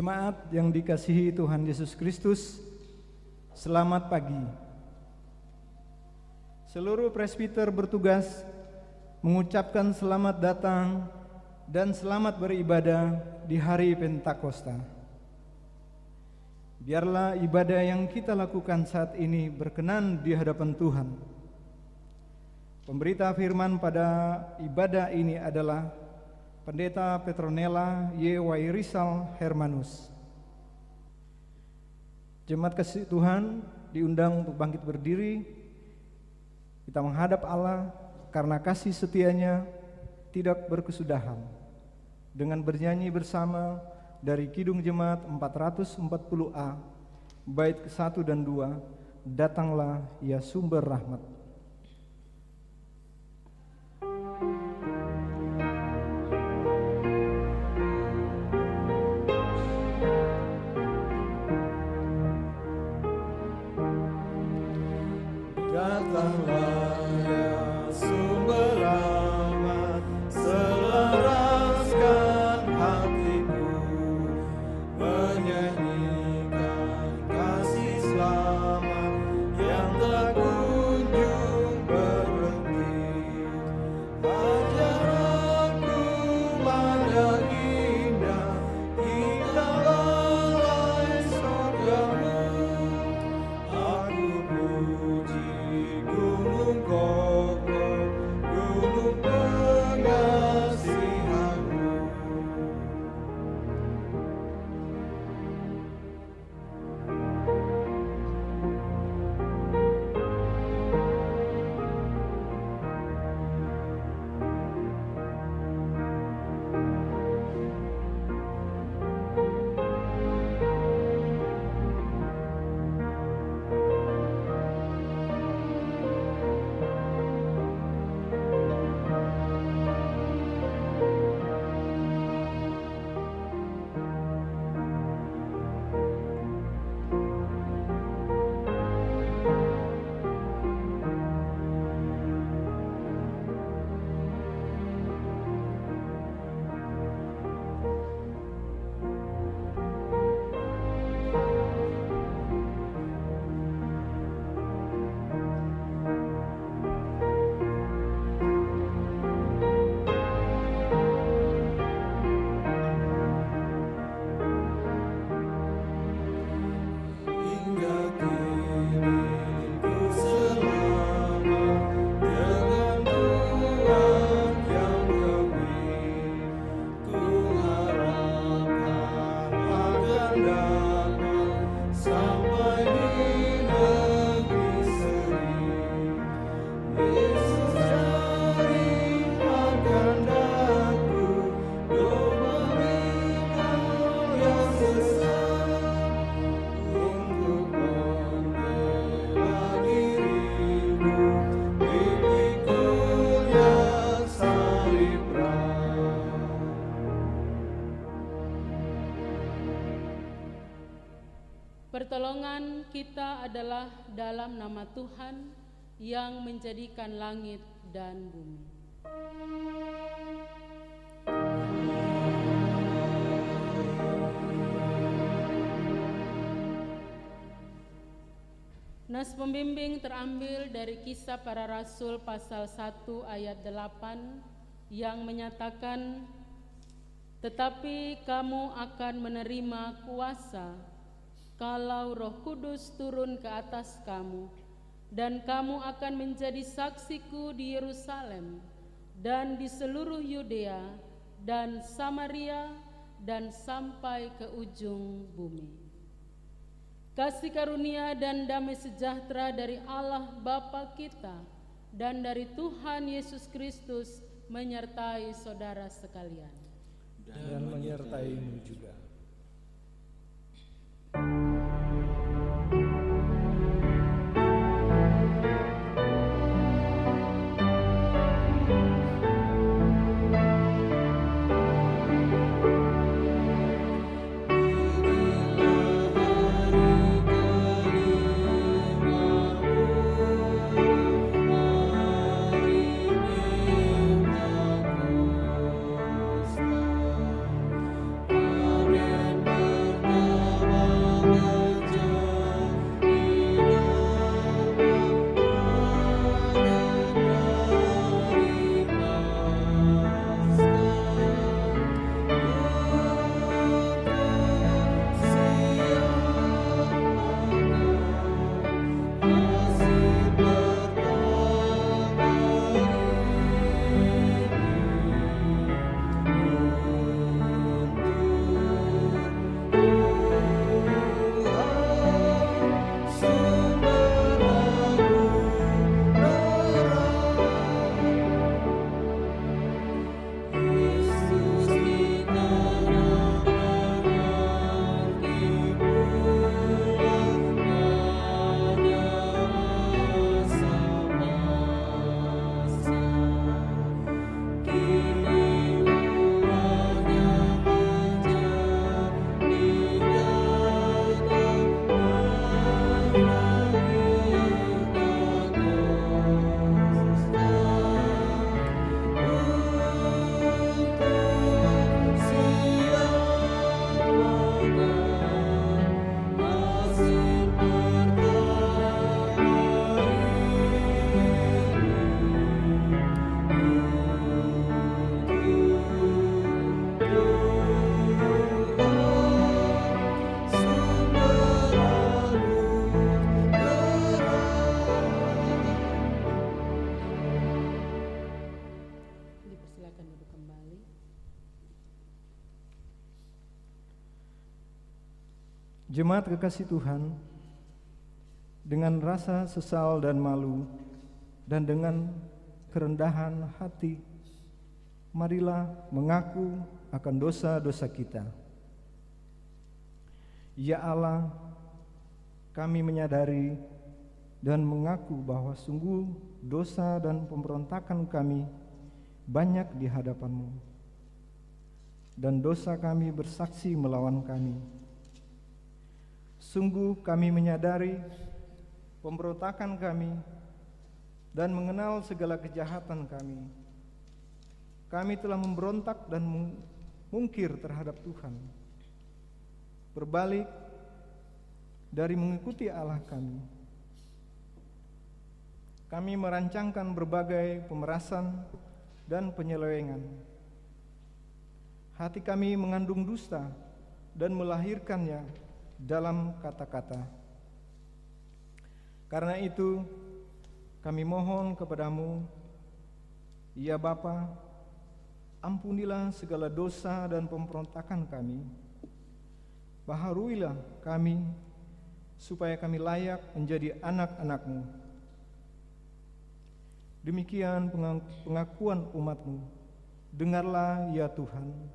Jemaat yang dikasihi Tuhan Yesus Kristus, selamat pagi. Seluruh presbiter bertugas mengucapkan selamat datang dan selamat beribadah di hari Pentakosta. Biarlah ibadah yang kita lakukan saat ini berkenan di hadapan Tuhan. Pemberita firman pada ibadah ini adalah Pendeta Petronella Y. Wairisal Hermanus. Jemaat kasih Tuhan diundang untuk bangkit berdiri. Kita menghadap Allah karena kasih setianya tidak berkesudahan. Dengan bernyanyi bersama dari Kidung Jemaat 440A, bait ke-1 dan 2, Datanglah ya sumber rahmat. Datanglah ya sumber rahmat, selaraskan hatiku, menyanyikan kasih selamat yang tak kunjung berhenti. Ajar aku pandang indah hingga lalai surgamu. Aku puji gunung kokoh, gunung pengasihanmu. Hingga kini ku selamat dengan Tuhan yang kebiri. Ku harapkan akan dapat sampai di negeri seri. Yesus jari akan daku, domba binatang yang sesat, untuk membela diriku di pikulnya salib berat. Pertolongan kita adalah dalam nama Tuhan yang menjadikan langit dan bumi. Nas pembimbing terambil dari Kisah Para Rasul pasal 1 ayat 8 yang menyatakan, "Tetapi kamu akan menerima kuasa kalau Roh Kudus turun ke atas kamu, dan kamu akan menjadi saksiku di Yerusalem dan di seluruh Yudea dan Samaria dan sampai ke ujung bumi." Kasih karunia dan damai sejahtera dari Allah Bapa kita dan dari Tuhan Yesus Kristus menyertai saudara sekalian. Dan menyertaimu juga. Hari Jemaat kekasih Tuhan, dengan rasa sesal dan malu dan dengan kerendahan hati, marilah mengaku akan dosa-dosa kita. Ya Allah, kami menyadari dan mengaku bahwa sungguh dosa dan pemberontakan kami banyak di hadapan-Mu, dan dosa kami bersaksi melawan kami. Sungguh kami menyadari pemberontakan kami dan mengenal segala kejahatan kami. Kami telah memberontak dan mungkir terhadap Tuhan, berbalik dari mengikuti Allah kami. Kami merancangkan berbagai pemerasan dan penyelewengan. Hati kami mengandung dusta dan melahirkannya dalam kata-kata. Karena itu, kami mohon kepadamu, ya Bapa, ampunilah segala dosa dan pemberontakan kami. Baharuilah kami, supaya kami layak menjadi anak-anak-Mu. Demikian pengakuan umat-Mu. Dengarlah ya Tuhan.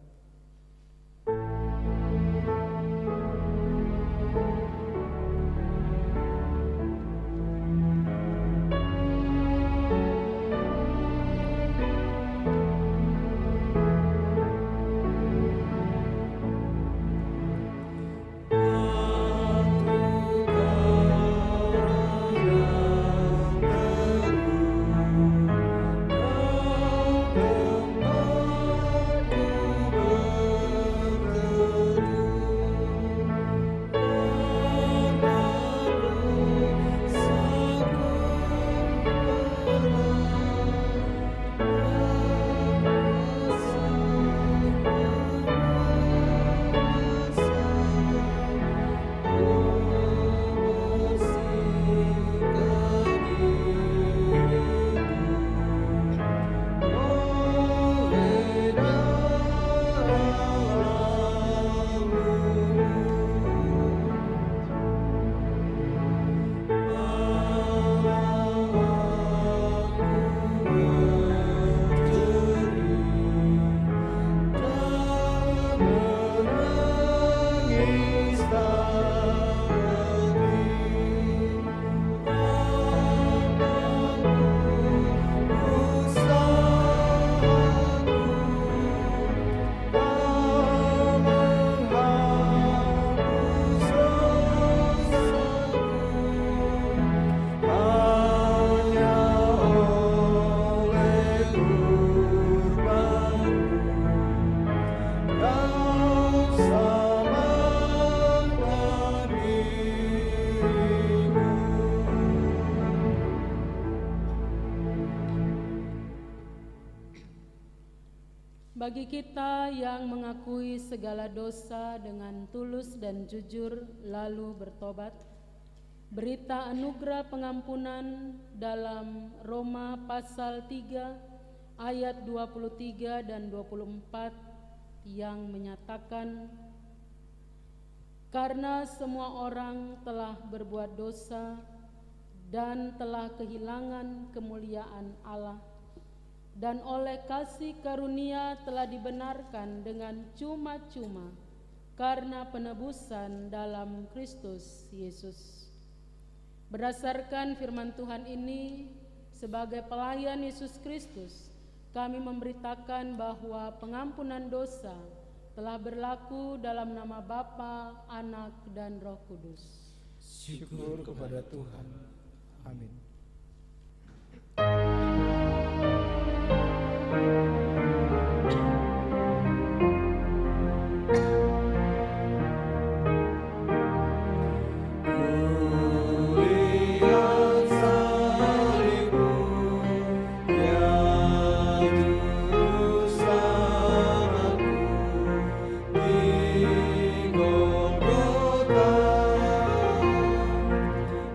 Bagi kita yang mengakui segala dosa dengan tulus dan jujur lalu bertobat, berita anugerah pengampunan dalam Roma pasal 3 ayat 23 dan 24 yang menyatakan, karena semua orang telah berbuat dosa dan telah kehilangan kemuliaan Allah, dan oleh kasih karunia telah dibenarkan dengan cuma-cuma karena penebusan dalam Kristus Yesus. Berdasarkan firman Tuhan ini, sebagai pelayan Yesus Kristus, kami memberitakan bahwa pengampunan dosa telah berlaku dalam nama Bapa, Anak, dan Roh Kudus. Syukur kepada Tuhan. Amin.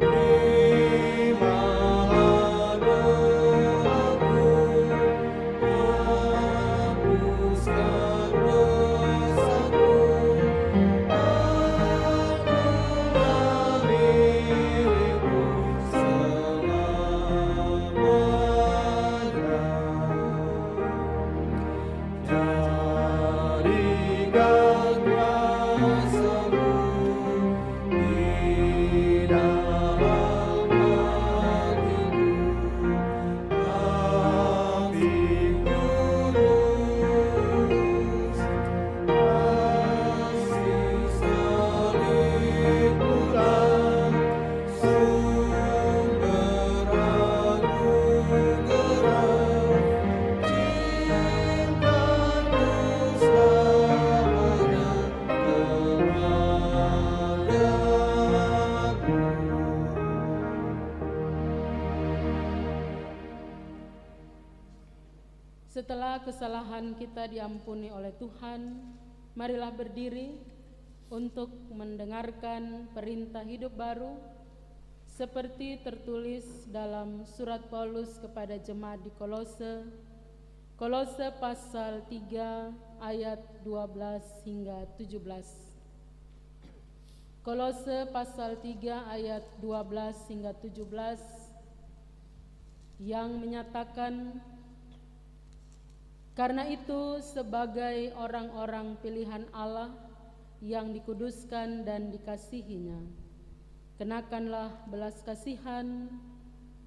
Terima Setelah kesalahan kita diampuni oleh Tuhan, marilah berdiri untuk mendengarkan perintah hidup baru seperti tertulis dalam surat Paulus kepada jemaat di Kolose, Kolose pasal 3 ayat 12 hingga 17. Kolose pasal 3 ayat 12 hingga 17 yang menyatakan, karena itu sebagai orang-orang pilihan Allah yang dikuduskan dan dikasihinya, kenakanlah belas kasihan,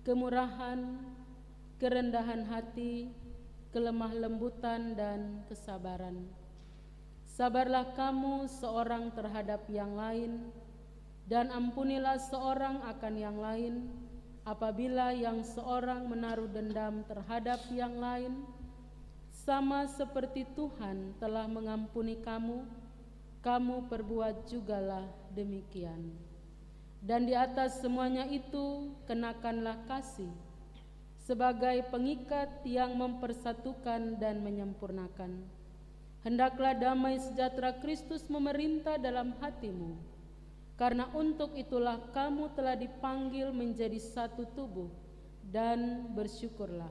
kemurahan, kerendahan hati, kelemah lembutan dan kesabaran. Sabarlah kamu seorang terhadap yang lain, dan ampunilah seorang akan yang lain, apabila yang seorang menaruh dendam terhadap yang lain, sama seperti Tuhan telah mengampuni kamu, kamu perbuat jugalah demikian. Dan di atas semuanya itu, kenakanlah kasih, sebagai pengikat yang mempersatukan dan menyempurnakan. Hendaklah damai sejahtera Kristus memerintah dalam hatimu, karena untuk itulah kamu telah dipanggil menjadi satu tubuh, dan bersyukurlah.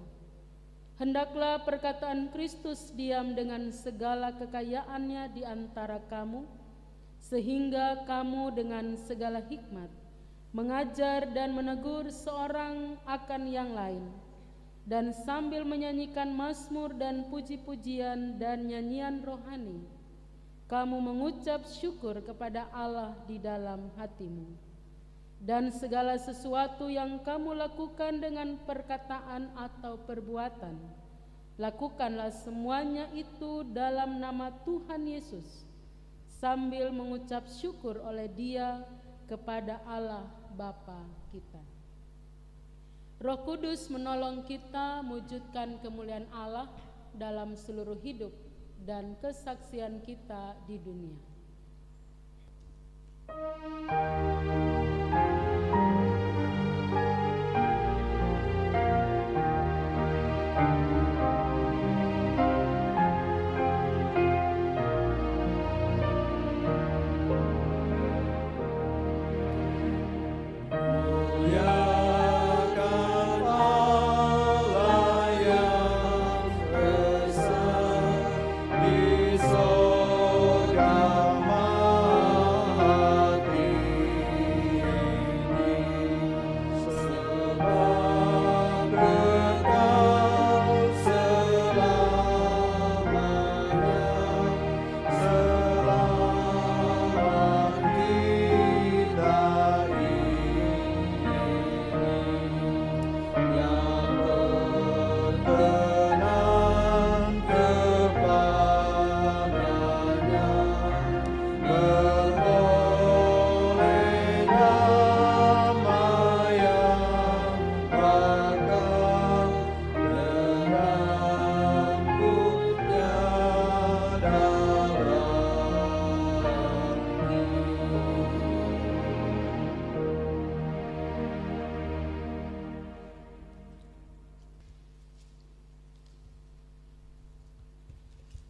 Hendaklah perkataan Kristus diam dengan segala kekayaannya di antara kamu, sehingga kamu dengan segala hikmat mengajar dan menegur seorang akan yang lain, dan sambil menyanyikan mazmur dan puji-pujian dan nyanyian rohani, kamu mengucap syukur kepada Allah di dalam hatimu. Dan segala sesuatu yang kamu lakukan dengan perkataan atau perbuatan, lakukanlah semuanya itu dalam nama Tuhan Yesus, sambil mengucap syukur oleh Dia kepada Allah Bapa kita. Roh Kudus menolong kita mewujudkan kemuliaan Allah dalam seluruh hidup dan kesaksian kita di dunia.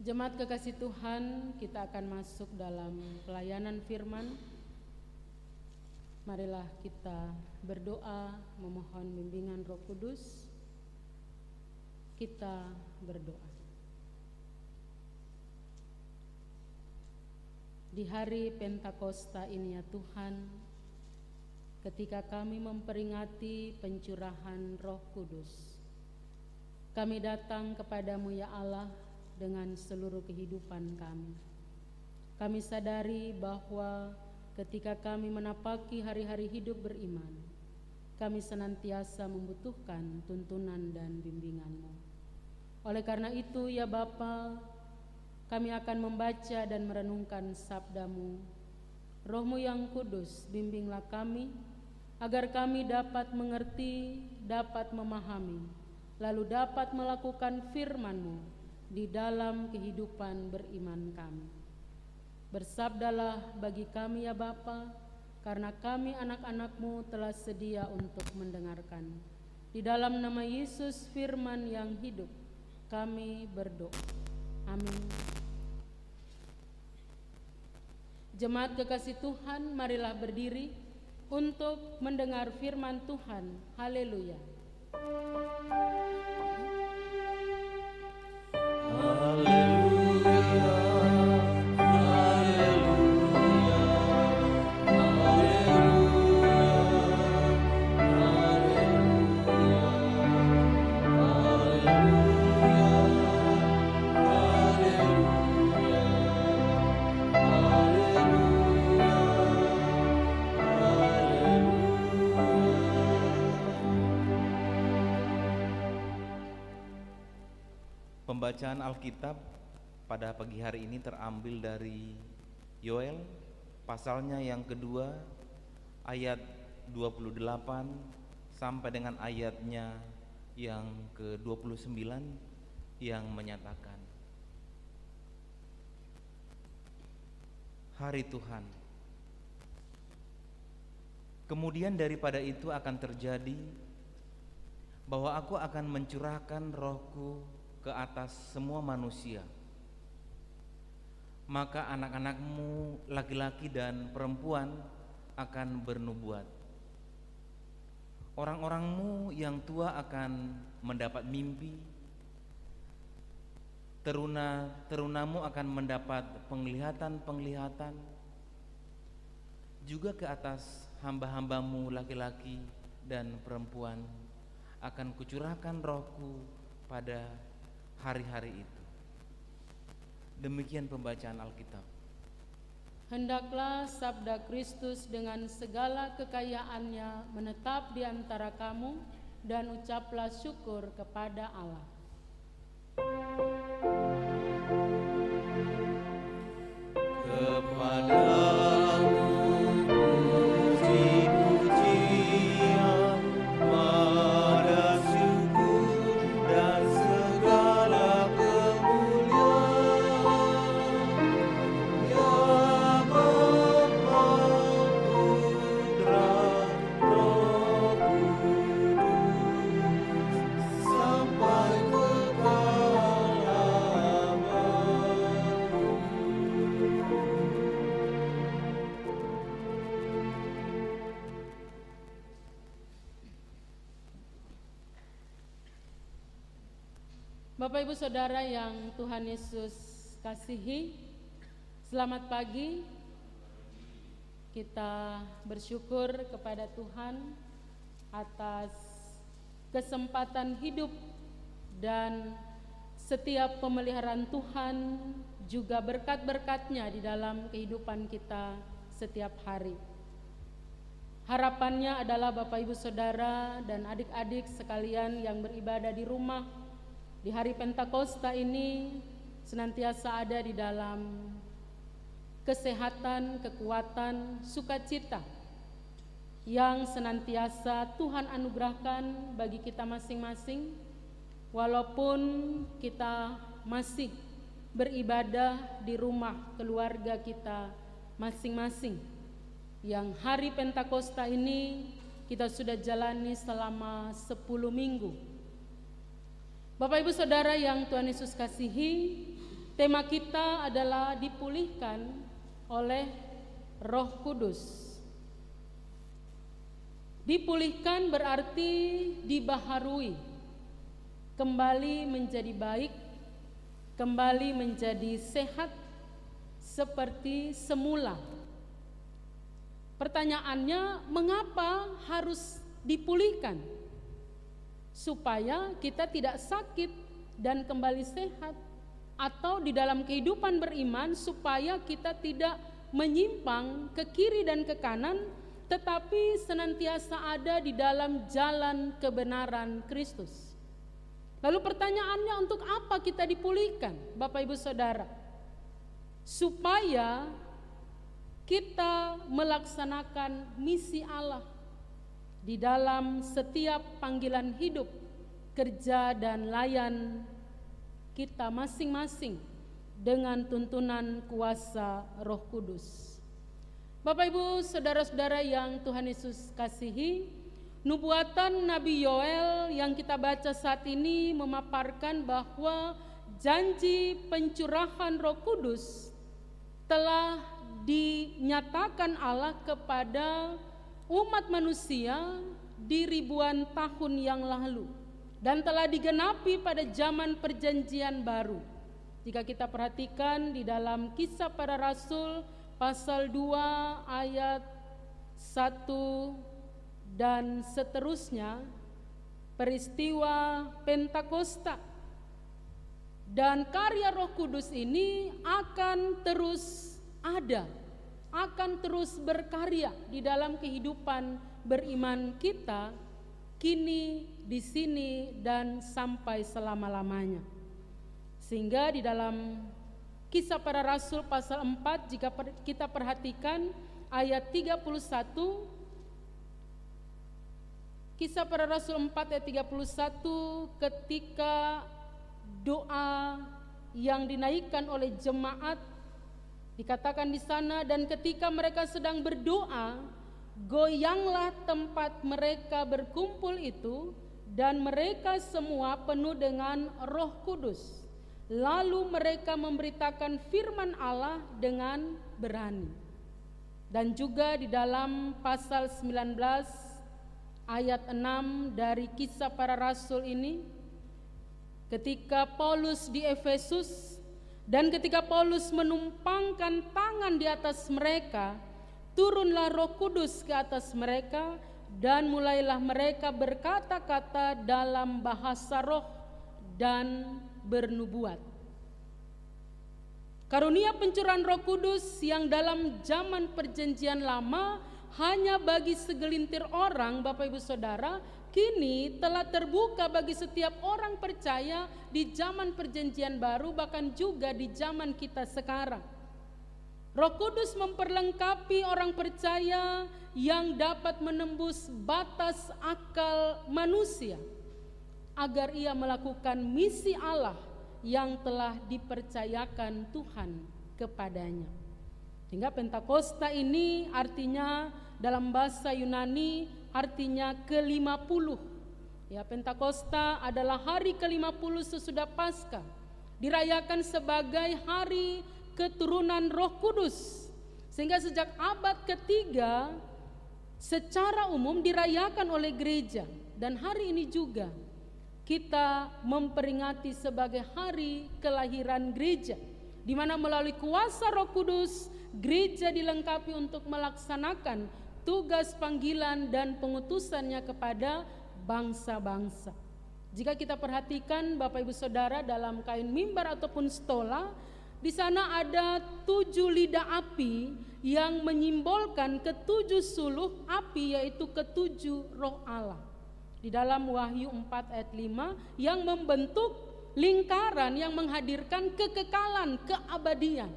Jemaat kekasih Tuhan, kita akan masuk dalam pelayanan firman. Marilah kita berdoa memohon bimbingan Roh Kudus. Kita berdoa. Di hari Pentakosta ini ya Tuhan, ketika kami memperingati pencurahan Roh Kudus, kami datang kepadamu ya Allah dengan seluruh kehidupan kami. Kami sadari bahwa ketika kami menapaki hari-hari hidup beriman, kami senantiasa membutuhkan tuntunan dan bimbingan-Mu. Oleh karena itu ya Bapa, kami akan membaca dan merenungkan sabda-Mu. Roh-Mu yang kudus, bimbinglah kami, agar kami dapat mengerti, dapat memahami, lalu dapat melakukan firman-Mu di dalam kehidupan beriman kami. Bersabdalah bagi kami ya Bapa, karena kami anak-anak-Mu telah sedia untuk mendengarkan. Di dalam nama Yesus firman yang hidup, Kami berdoa. Amin. Jemaat kekasih Tuhan, marilah berdiri untuk mendengar firman Tuhan. Haleluya. Pembacaan Alkitab pada pagi hari ini terambil dari Yoel pasalnya yang kedua ayat 28 sampai dengan ayatnya yang ke-29 yang menyatakan, Hari Tuhan. Kemudian daripada itu akan terjadi bahwa aku akan mencurahkan rohku ke atas semua manusia. Maka anak-anakmu laki-laki dan perempuan akan bernubuat. Orang-orangmu yang tua akan mendapat mimpi. Terunamu akan mendapat penglihatan-penglihatan. Juga ke atas hamba-hambamu laki-laki dan perempuan akan kucurahkan rohku pada hari-hari itu. Demikian pembacaan Alkitab. Hendaklah sabda Kristus dengan segala kekayaannya menetap di antara kamu, dan ucaplah syukur kepada Allah. Kepadamu puji-pujian, pada syukur dan segala kemuliaan, ya Bapa, Putra, Roh Kudus, sampai kekal abadi. Bapak Ibu Saudara yang Tuhan Yesus kasihi, selamat pagi. Kita bersyukur kepada Tuhan atas kesempatan hidup dan setiap pemeliharaan Tuhan, juga berkat-berkat-Nya di dalam kehidupan kita setiap hari. Harapannya adalah Bapak Ibu Saudara dan adik-adik sekalian yang beribadah di rumah di hari Pentakosta ini senantiasa ada di dalam kesehatan, kekuatan, sukacita yang senantiasa Tuhan anugerahkan bagi kita masing-masing, walaupun kita masih beribadah di rumah keluarga kita masing-masing. Yang hari Pentakosta ini kita sudah jalani selama 10 minggu. Bapak Ibu Saudara yang Tuhan Yesus kasihi, tema kita adalah dipulihkan oleh Roh Kudus. Dipulihkan berarti dibaharui, kembali menjadi baik, kembali menjadi sehat seperti semula. Pertanyaannya, mengapa harus dipulihkan? Supaya kita tidak sakit dan kembali sehat, atau di dalam kehidupan beriman supaya kita tidak menyimpang ke kiri dan ke kanan, tetapi senantiasa ada di dalam jalan kebenaran Kristus. Lalu pertanyaannya, untuk apa kita dipulihkan, Bapak Ibu Saudara? Supaya kita melaksanakan misi Allah di dalam setiap panggilan hidup, kerja dan layan kita masing-masing dengan tuntunan kuasa Roh Kudus. Bapak Ibu Saudara-saudara yang Tuhan Yesus kasihi, Nubuatan Nabi Yoel yang kita baca saat ini memaparkan bahwa janji pencurahan Roh Kudus telah dinyatakan Allah kepada umat manusia di ribuan tahun yang lalu dan telah digenapi pada zaman perjanjian baru. Jika kita perhatikan di dalam Kisah Para Rasul pasal 2 ayat 1 dan seterusnya, peristiwa Pentakosta dan karya Roh Kudus ini akan terus ada, akan terus berkarya di dalam kehidupan beriman kita kini, di sini, dan sampai selama-lamanya. Sehingga di dalam Kisah Para Rasul pasal 4, jika kita perhatikan ayat 31, Kisah Para Rasul 4 ayat 31, ketika doa yang dinaikkan oleh jemaat dikatakan di sana, dan ketika mereka sedang berdoa, goyanglah tempat mereka berkumpul itu, dan mereka semua penuh dengan Roh Kudus. Lalu mereka memberitakan firman Allah dengan berani. Dan juga di dalam pasal 19 ayat 6 dari Kisah Para Rasul ini, ketika Paulus di Efesus dan ketika Paulus menumpangkan tangan di atas mereka, turunlah Roh Kudus ke atas mereka dan mulailah mereka berkata-kata dalam bahasa roh dan bernubuat. Karunia pencurahan Roh Kudus yang dalam zaman perjanjian lama hanya bagi segelintir orang, Bapak Ibu Saudara, kini telah terbuka bagi setiap orang percaya di zaman perjanjian baru, bahkan juga di zaman kita sekarang. Roh Kudus memperlengkapi orang percaya yang dapat menembus batas akal manusia agar ia melakukan misi Allah yang telah dipercayakan Tuhan kepadanya. Sehingga Pentakosta ini artinya dalam bahasa Yunani artinya ke-50. Ya, Pentakosta adalah hari ke-50 sesudah Paskah. Dirayakan sebagai hari keturunan Roh Kudus. Sehingga sejak abad ketiga secara umum dirayakan oleh gereja, dan hari ini juga kita memperingati sebagai hari kelahiran gereja, di mana melalui kuasa Roh Kudus gereja dilengkapi untuk melaksanakan tugas panggilan dan pengutusannya kepada bangsa-bangsa. Jika kita perhatikan Bapak Ibu Saudara dalam kain mimbar ataupun stola, di sana ada 7 lidah api yang menyimbolkan ke-7 suluh api, yaitu ke-7 roh Allah. Di dalam Wahyu 4 ayat 5 yang membentuk lingkaran yang menghadirkan kekekalan, keabadian.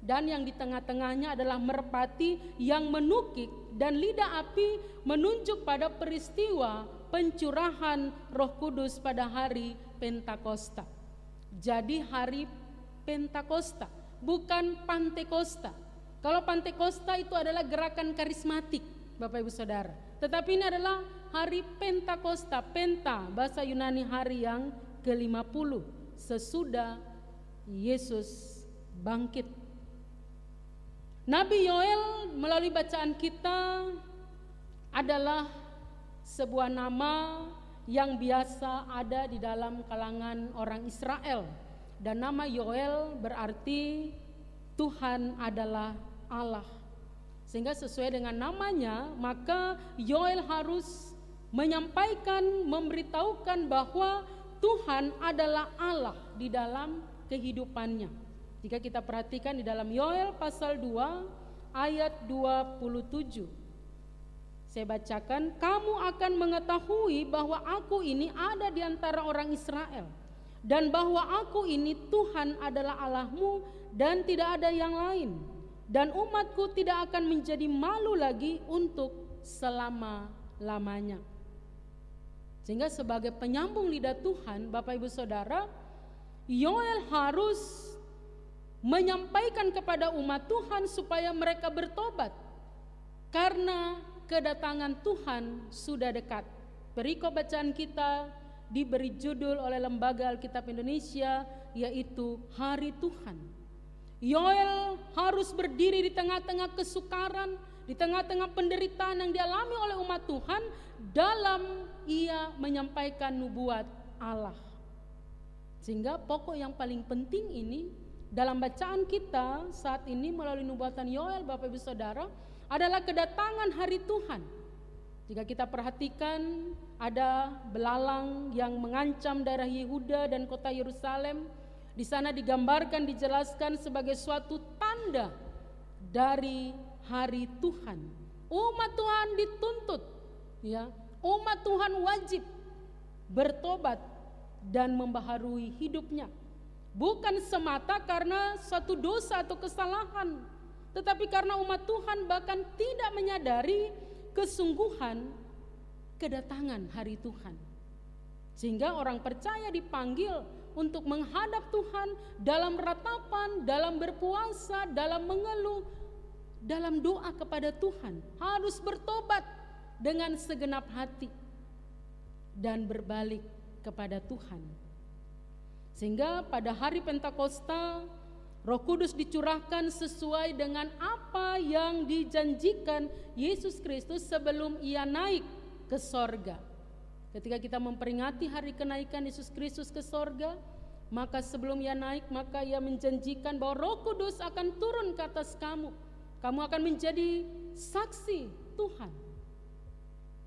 Dan yang di tengah-tengahnya adalah merpati yang menukik, dan lidah api menunjuk pada peristiwa pencurahan Roh Kudus pada hari Pentakosta. Jadi hari Pentakosta, bukan Pantekosta. Kalau Pantekosta itu adalah gerakan karismatik, Bapak Ibu Saudara. Tetapi ini adalah hari Pentakosta, Penta, bahasa Yunani hari yang ke-50 sesudah Yesus bangkit. Nabi Yoel melalui bacaan kita adalah sebuah nama yang biasa ada di dalam kalangan orang Israel. Dan nama Yoel berarti Tuhan adalah Allah. Sehingga sesuai dengan namanya, maka Yoel harus menyampaikan, memberitahukan bahwa Tuhan adalah Allah di dalam kehidupannya. Jika kita perhatikan di dalam Yoel pasal 2 ayat 27. Saya bacakan, kamu akan mengetahui bahwa aku ini ada di antara orang Israel, dan bahwa aku ini Tuhan adalah Allahmu dan tidak ada yang lain. Dan umatku tidak akan menjadi malu lagi untuk selama-lamanya. Sehingga sebagai penyambung lidah Tuhan, Bapak Ibu Saudara, Yoel harus menyampaikan kepada umat Tuhan supaya mereka bertobat karena kedatangan Tuhan sudah dekat. Perikop bacaan kita diberi judul oleh Lembaga Alkitab Indonesia, yaitu Hari Tuhan. Yoel harus berdiri di tengah-tengah kesukaran, di tengah-tengah penderitaan yang dialami oleh umat Tuhan dalam ia menyampaikan nubuat Allah. Sehingga pokok yang paling penting ini dalam bacaan kita saat ini melalui nubuatan Yoel, Bapak Ibu Saudara, adalah kedatangan hari Tuhan. Jika kita perhatikan, ada belalang yang mengancam daerah Yehuda dan kota Yerusalem. Di sana digambarkan, dijelaskan sebagai suatu tanda dari hari Tuhan. Umat Tuhan dituntut, ya, umat Tuhan wajib bertobat dan membaharui hidupnya. Bukan semata karena suatu dosa atau kesalahan, tetapi karena umat Tuhan bahkan tidak menyadari kesungguhan kedatangan hari Tuhan. Sehingga orang percaya dipanggil untuk menghadap Tuhan dalam ratapan, dalam berpuasa, dalam mengeluh, dalam doa kepada Tuhan. Harus bertobat dengan segenap hati dan berbalik kepada Tuhan. Sehingga pada hari Pentakosta, Roh Kudus dicurahkan sesuai dengan apa yang dijanjikan Yesus Kristus sebelum ia naik ke sorga. Ketika kita memperingati hari kenaikan Yesus Kristus ke sorga, maka sebelum ia naik, maka ia menjanjikan bahwa Roh Kudus akan turun ke atas kamu. Kamu akan menjadi saksi Tuhan.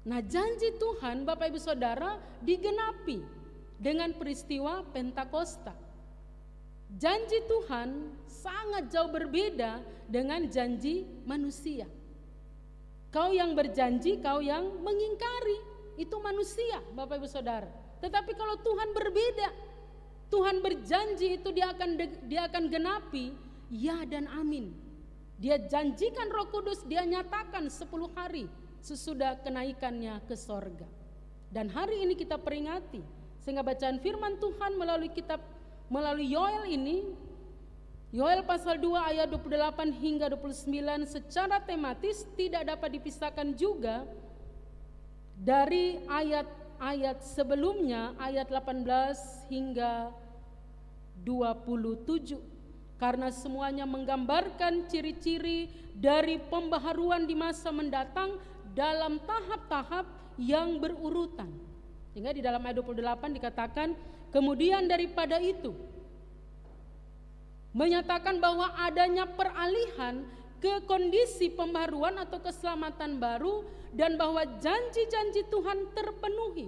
Nah, janji Tuhan, Bapak Ibu Saudara, digenapi dengan peristiwa Pentakosta. Janji Tuhan sangat jauh berbeda dengan janji manusia. Kau yang berjanji, kau yang mengingkari, itu manusia, Bapak Ibu Saudara. Tetapi kalau Tuhan berbeda, Tuhan berjanji itu dia akan genapi, ya dan amin. Dia janjikan Roh Kudus, dia nyatakan 10 hari sesudah kenaikannya ke sorga. Dan hari ini kita peringati, sehingga bacaan firman Tuhan melalui Yoel ini, Yoel pasal 2 ayat 28 hingga 29 secara tematis tidak dapat dipisahkan juga dari ayat-ayat sebelumnya, ayat 18 hingga 27, karena semuanya menggambarkan ciri-ciri dari pembaharuan di masa mendatang dalam tahap-tahap yang berurutan. Sehingga di dalam ayat 28 dikatakan, kemudian daripada itu menyatakan bahwa adanya peralihan ke kondisi pembaharuan atau keselamatan baru, dan bahwa janji-janji Tuhan terpenuhi.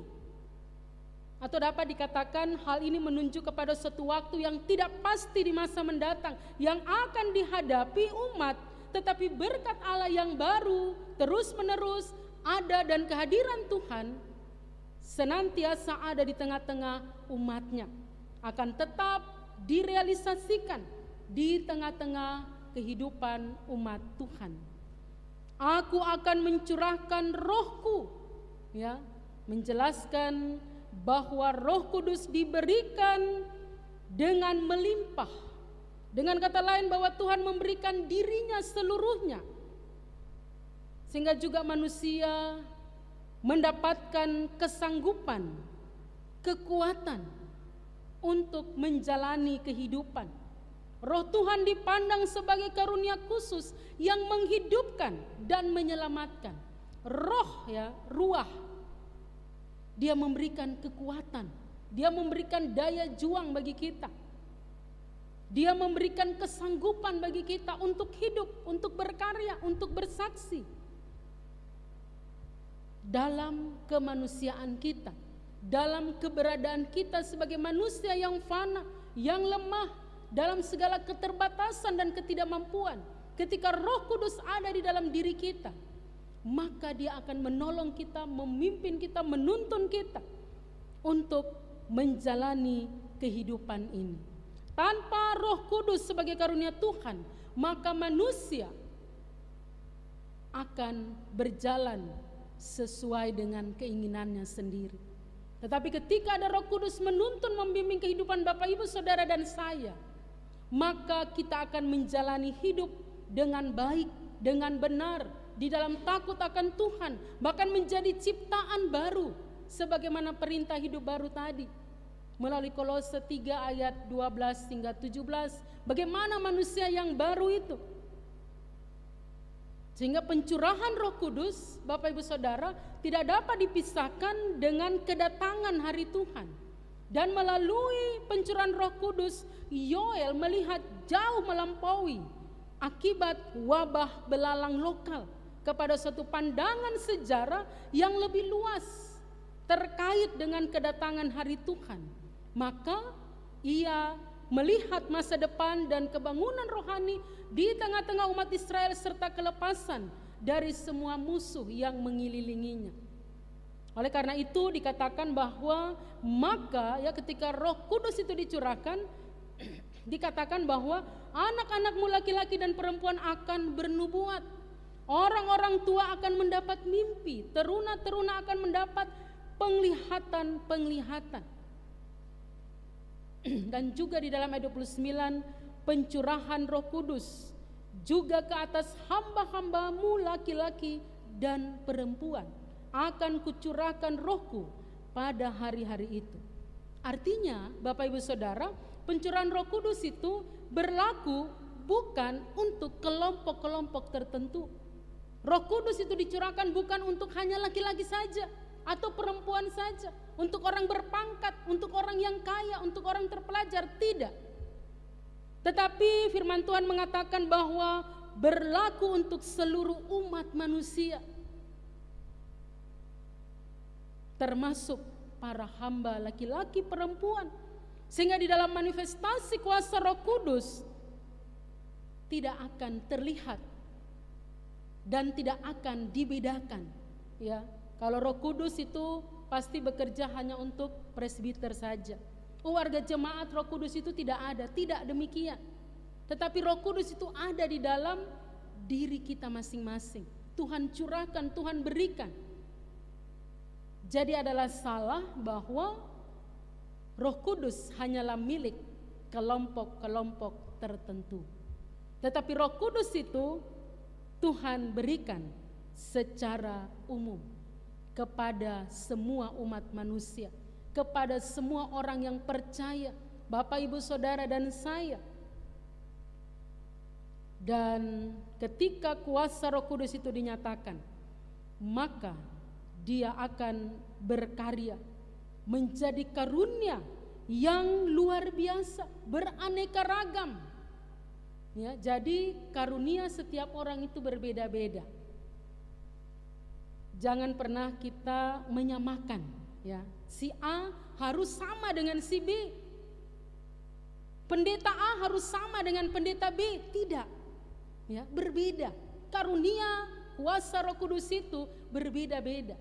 Atau dapat dikatakan hal ini menunjuk kepada suatu waktu yang tidak pasti di masa mendatang, yang akan dihadapi umat, tetapi berkat Allah yang baru terus menerus ada, dan kehadiran Tuhan senantiasa ada di tengah-tengah umatnya, akan tetap direalisasikan di tengah-tengah kehidupan umat Tuhan. Aku akan mencurahkan Rohku, ya, menjelaskan bahwa Roh Kudus diberikan dengan melimpah. Dengan kata lain, bahwa Tuhan memberikan dirinya seluruhnya, sehingga juga manusia mendapatkan kesanggupan, kekuatan untuk menjalani kehidupan. Roh Tuhan dipandang sebagai karunia khusus yang menghidupkan dan menyelamatkan. Roh, ya, ruah, dia memberikan kekuatan, dia memberikan daya juang bagi kita, dia memberikan kesanggupan bagi kita untuk hidup, untuk berkarya, untuk bersaksi dalam kemanusiaan kita, dalam keberadaan kita sebagai manusia yang fana, yang lemah, dalam segala keterbatasan dan ketidakmampuan. Ketika Roh Kudus ada di dalam diri kita, maka dia akan menolong kita, memimpin kita, menuntun kita untuk menjalani kehidupan ini. Tanpa Roh Kudus sebagai karunia Tuhan, maka manusia akan berjalan sesuai dengan keinginannya sendiri. Tetapi ketika ada Roh Kudus menuntun, membimbing kehidupan Bapak Ibu Saudara dan saya, maka kita akan menjalani hidup dengan baik, dengan benar, di dalam takut akan Tuhan, bahkan menjadi ciptaan baru sebagaimana perintah hidup baru tadi melalui Kolose 3 ayat 12 hingga 17. Bagaimana manusia yang baru itu? Sehingga pencurahan Roh Kudus, Bapak Ibu Saudara, tidak dapat dipisahkan dengan kedatangan hari Tuhan. Dan melalui pencurahan Roh Kudus, Yoel melihat jauh melampaui akibat wabah belalang lokal kepada suatu pandangan sejarah yang lebih luas terkait dengan kedatangan hari Tuhan. Maka ia melihat masa depan dan kebangunan rohani di tengah-tengah umat Israel serta kelepasan dari semua musuh yang mengelilinginya. Oleh karena itu dikatakan bahwa maka ya ketika Roh Kudus itu dicurahkan, dikatakan bahwa anak-anakmu laki-laki dan perempuan akan bernubuat. Orang-orang tua akan mendapat mimpi, teruna-teruna akan mendapat penglihatan-penglihatan. Dan juga di dalam ayat 29, pencurahan Roh Kudus juga ke atas hamba-hambamu laki-laki dan perempuan. Akan kucurahkan Rohku pada hari-hari itu. Artinya Bapak Ibu Saudara, pencurahan Roh Kudus itu berlaku bukan untuk kelompok-kelompok tertentu. Roh Kudus itu dicurahkan bukan untuk hanya laki-laki saja atau perempuan saja, untuk orang berpangkat, untuk orang yang kaya, untuk orang terpelajar, tidak. Tetapi firman Tuhan mengatakan bahwa berlaku untuk seluruh umat manusia, termasuk para hamba laki-laki, perempuan. Sehingga di dalam manifestasi kuasa Roh Kudus tidak akan terlihat dan tidak akan dibedakan, ya. Kalau Roh Kudus itu pasti bekerja hanya untuk presbiter saja. Warga jemaat Roh Kudus itu tidak ada, tidak demikian. Tetapi Roh Kudus itu ada di dalam diri kita masing-masing. Tuhan curahkan, Tuhan berikan. Jadi adalah salah bahwa Roh Kudus hanyalah milik kelompok-kelompok tertentu. Tetapi Roh Kudus itu Tuhan berikan secara umum kepada semua umat manusia, kepada semua orang yang percaya, Bapak Ibu Saudara dan saya. Dan ketika kuasa Roh Kudus itu dinyatakan, maka dia akan berkarya menjadi karunia yang luar biasa, beraneka ragam. Ya, jadi karunia setiap orang itu berbeda-beda. Jangan pernah kita menyamakan, ya. Si A harus sama dengan si B. Pendeta A harus sama dengan pendeta B, tidak. Ya, berbeda. Karunia kuasa Roh Kudus itu berbeda-beda.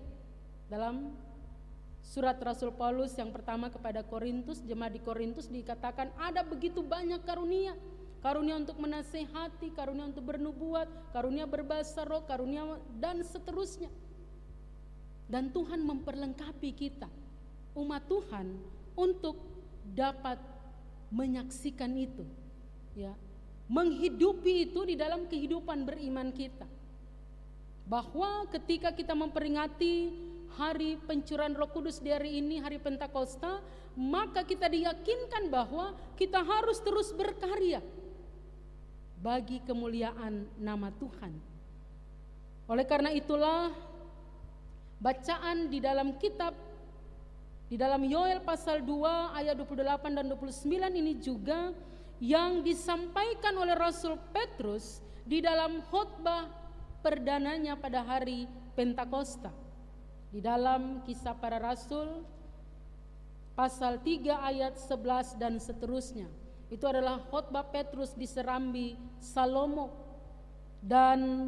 Dalam surat Rasul Paulus yang pertama kepada Korintus, jemaat di Korintus dikatakan ada begitu banyak karunia. Karunia untuk menasehati, karunia untuk bernubuat, karunia berbahasa roh, karunia dan seterusnya. Dan Tuhan memperlengkapi kita, umat Tuhan, untuk dapat menyaksikan itu, ya, menghidupi itu di dalam kehidupan beriman kita. Bahwa ketika kita memperingati hari pencurahan Roh Kudus di hari ini, hari Pentakosta, maka kita diyakinkan bahwa kita harus terus berkarya bagi kemuliaan nama Tuhan. Oleh karena itulah bacaan di dalam kitab, di dalam Yoel pasal 2 ayat 28 dan 29 ini juga yang disampaikan oleh Rasul Petrus di dalam khotbah perdananya pada hari Pentakosta. Di dalam Kisah Para Rasul pasal 3 ayat 11 dan seterusnya. Itu adalah khotbah Petrus di Serambi Salomo. Dan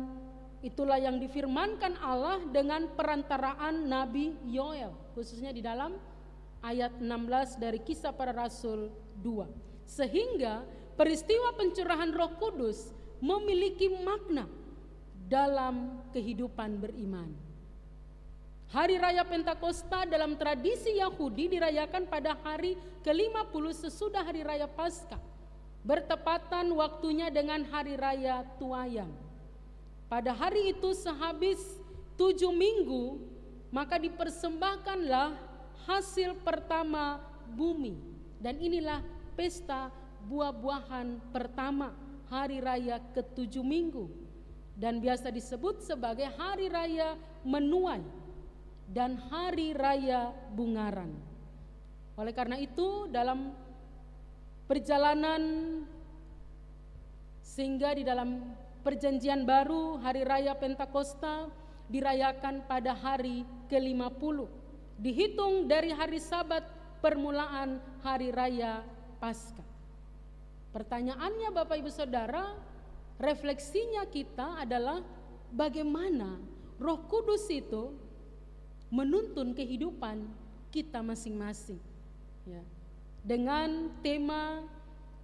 itulah yang difirmankan Allah dengan perantaraan Nabi Yoel, khususnya di dalam ayat 16 dari Kisah Para Rasul 2. Sehingga peristiwa pencurahan Roh Kudus memiliki makna dalam kehidupan beriman. Hari Raya Pentakosta dalam tradisi Yahudi dirayakan pada hari ke-50 sesudah Hari Raya Paskah, bertepatan waktunya dengan Hari Raya Tuayam. Pada hari itu sehabis 7 minggu, maka dipersembahkanlah hasil pertama bumi. Dan inilah pesta buah-buahan pertama, hari raya ke-7 minggu. Dan biasa disebut sebagai hari raya menuai dan hari raya bungaran. Oleh karena itu dalam perjalanan, sehingga di dalam Perjanjian Baru hari raya Pentakosta dirayakan pada hari ke-50, dihitung dari hari Sabat permulaan hari raya Paskah. Pertanyaannya Bapak Ibu Saudara, refleksinya kita adalah bagaimana Roh Kudus itu menuntun kehidupan kita masing-masing, ya, dengan tema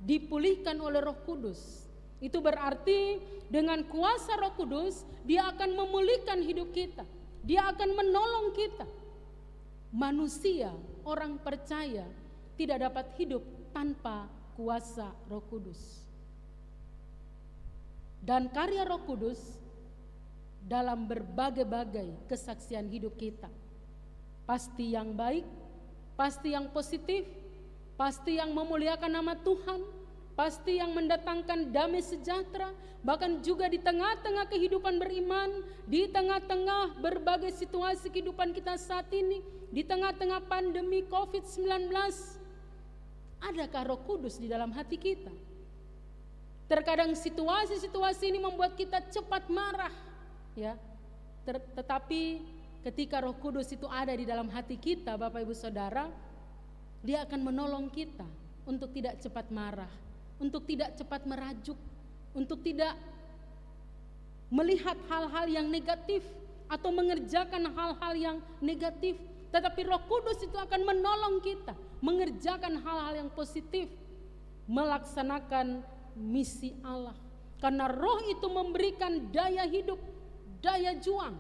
dipulihkan oleh Roh Kudus. Itu berarti dengan kuasa Roh Kudus Dia akan memulihkan hidup kita, Dia akan menolong kita. Manusia, orang percaya tidak dapat hidup tanpa kuasa Roh Kudus. Dan karya Roh Kudus dalam berbagai-bagai kesaksian hidup kita, pasti yang baik, pasti yang positif, pasti yang memuliakan nama Tuhan, pasti yang mendatangkan damai sejahtera. Bahkan juga di tengah-tengah kehidupan beriman, di tengah-tengah berbagai situasi kehidupan kita saat ini, di tengah-tengah pandemi COVID-19, adakah Roh Kudus di dalam hati kita? Terkadang situasi-situasi ini membuat kita cepat marah, ya. Tetapi ketika Roh Kudus itu ada di dalam hati kita, Bapak Ibu Saudara, Dia akan menolong kita untuk tidak cepat marah, untuk tidak cepat merajuk, untuk tidak melihat hal-hal yang negatif atau mengerjakan hal-hal yang negatif. Tetapi Roh Kudus itu akan menolong kita mengerjakan hal-hal yang positif, melaksanakan misi Allah. Karena Roh itu memberikan daya hidup, daya juang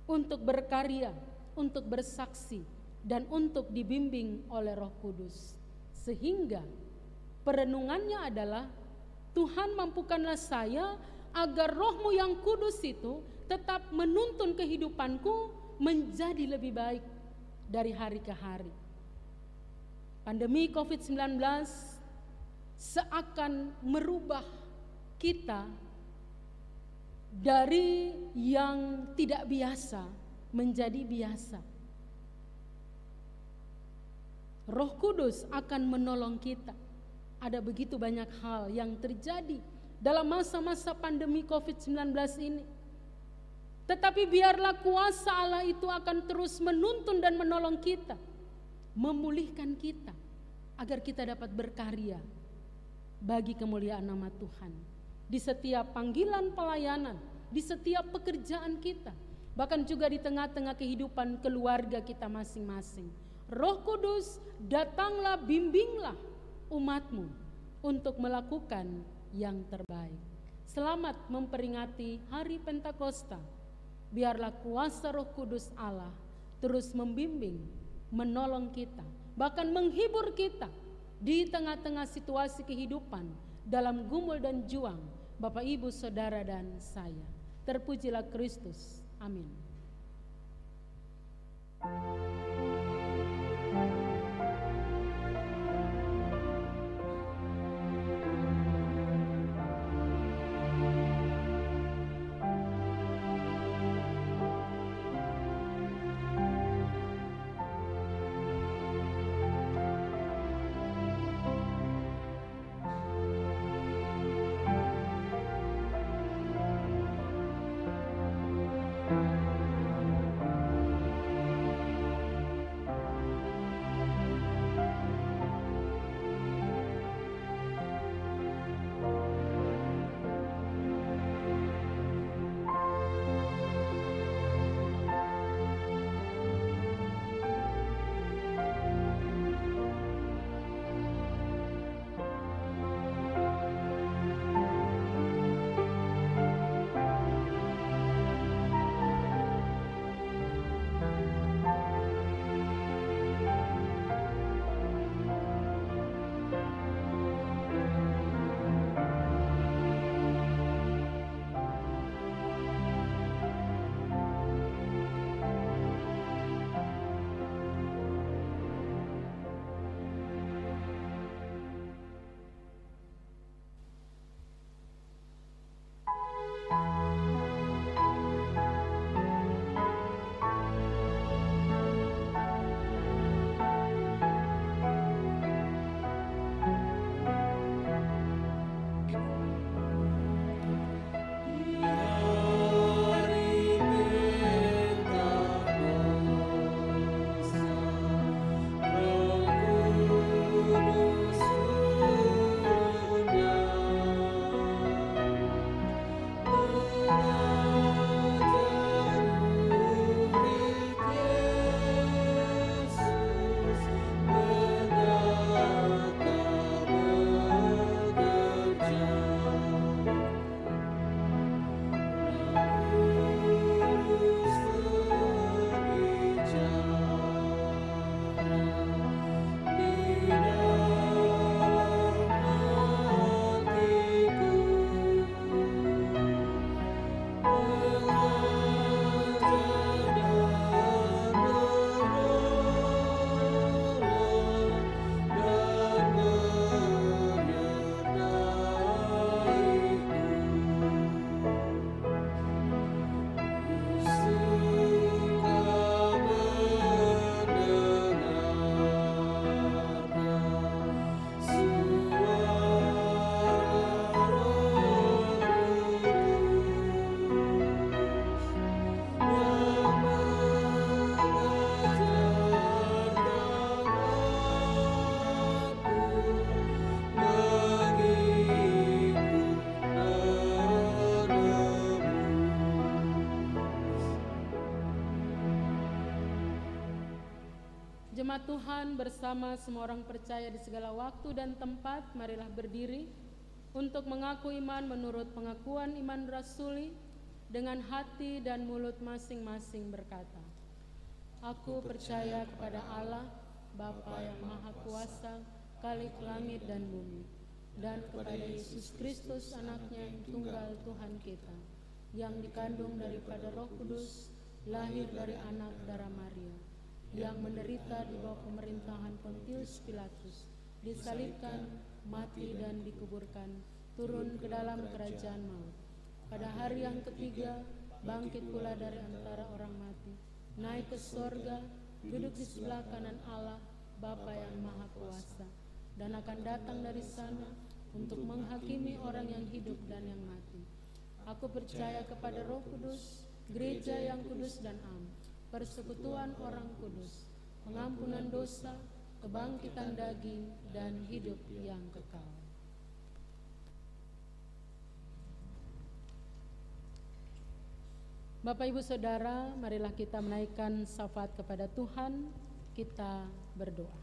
untuk berkarya, untuk bersaksi, dan untuk dibimbing oleh Roh Kudus. Sehingga perenungannya adalah, Tuhan mampukanlah saya agar Roh-Mu yang kudus itu tetap menuntun kehidupanku menjadi lebih baik dari hari ke hari. Pandemi COVID-19 seakan merubah kita dari yang tidak biasa menjadi biasa. Roh Kudus akan menolong kita. Ada begitu banyak hal yang terjadi dalam masa-masa pandemi COVID-19 ini. Tetapi biarlah kuasa Allah itu akan terus menuntun dan menolong kita, memulihkan kita, agar kita dapat berkarya bagi kemuliaan nama Tuhan. Di setiap panggilan pelayanan, di setiap pekerjaan kita, bahkan juga di tengah-tengah kehidupan keluarga kita masing-masing. Roh Kudus, datanglah, bimbinglah umat-Mu untuk melakukan yang terbaik. Selamat memperingati hari Pentakosta. Biarlah kuasa Roh Kudus Allah terus membimbing, menolong kita, bahkan menghibur kita di tengah-tengah situasi kehidupan dalam gumul dan juang Bapak Ibu Saudara dan saya. Terpujilah Kristus. Amin. Jemaat Tuhan bersama semua orang percaya di segala waktu dan tempat, marilah berdiri untuk mengaku iman menurut pengakuan iman rasuli dengan hati dan mulut masing-masing berkata, Aku percaya kepada Allah, Bapa yang Maha Kuasa, Khalik langit dan bumi, dan kepada Yesus Kristus anaknya yang tunggal Tuhan kita, yang dikandung daripada Roh Kudus, lahir dari anak darah Maria, yang menderita di bawah pemerintahan Pontius Pilatus, disalibkan, mati dan dikuburkan, turun ke dalam kerajaan maut. Pada hari yang ketiga, bangkit pula dari antara orang mati, naik ke sorga, duduk di sebelah kanan Allah, Bapa yang Maha Kuasa, dan akan datang dari sana untuk menghakimi orang yang hidup dan yang mati. Aku percaya kepada Roh Kudus, gereja yang kudus dan am, persekutuan orang kudus, pengampunan dosa, kebangkitan daging, dan hidup yang kekal. Bapak Ibu Saudara, marilah kita menaikkan syafaat kepada Tuhan, kita berdoa.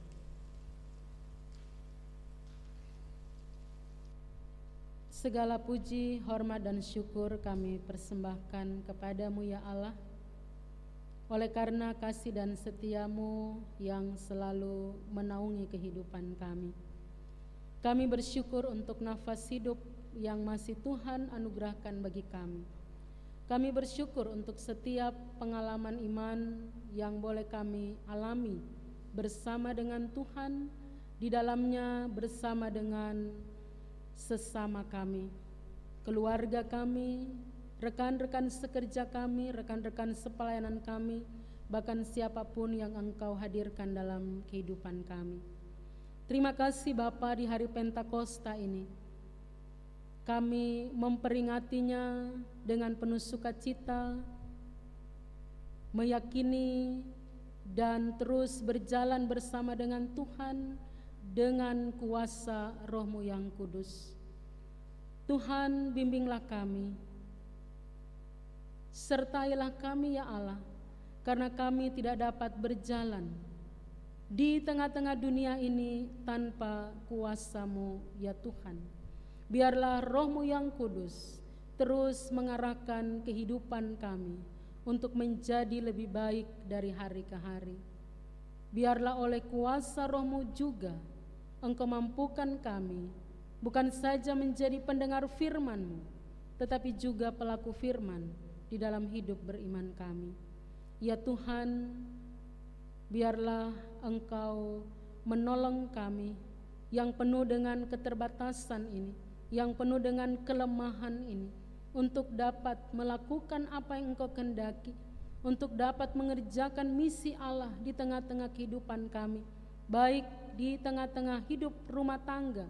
Segala puji, hormat dan syukur kami persembahkan kepadamu ya Allah, oleh karena kasih dan setiamu yang selalu menaungi kehidupan kami. Kami bersyukur untuk nafas hidup yang masih Tuhan anugerahkan bagi kami. Kami bersyukur untuk setiap pengalaman iman yang boleh kami alami bersama dengan Tuhan, di dalamnya bersama dengan sesama kami, keluarga kami, rekan-rekan sekerja kami, rekan-rekan sepelayanan kami, bahkan siapapun yang Engkau hadirkan dalam kehidupan kami. Terima kasih Bapa, di hari Pentakosta ini kami memperingatinya dengan penuh sukacita, meyakini dan terus berjalan bersama dengan Tuhan dengan kuasa Roh-Mu yang kudus. Tuhan, bimbinglah kami, sertailah kami ya Allah, karena kami tidak dapat berjalan di tengah-tengah dunia ini tanpa kuasa-Mu ya Tuhan. Biarlah Roh-Mu yang kudus terus mengarahkan kehidupan kami untuk menjadi lebih baik dari hari ke hari. Biarlah oleh kuasa Roh-Mu juga Engkau mampukan kami bukan saja menjadi pendengar firman-Mu, tetapi juga pelaku firman di dalam hidup beriman kami. Ya Tuhan, biarlah Engkau menolong kami yang penuh dengan keterbatasan ini, yang penuh dengan kelemahan ini, untuk dapat melakukan apa yang Engkau kehendaki, untuk dapat mengerjakan misi Allah di tengah-tengah kehidupan kami, baik di tengah-tengah hidup rumah tangga,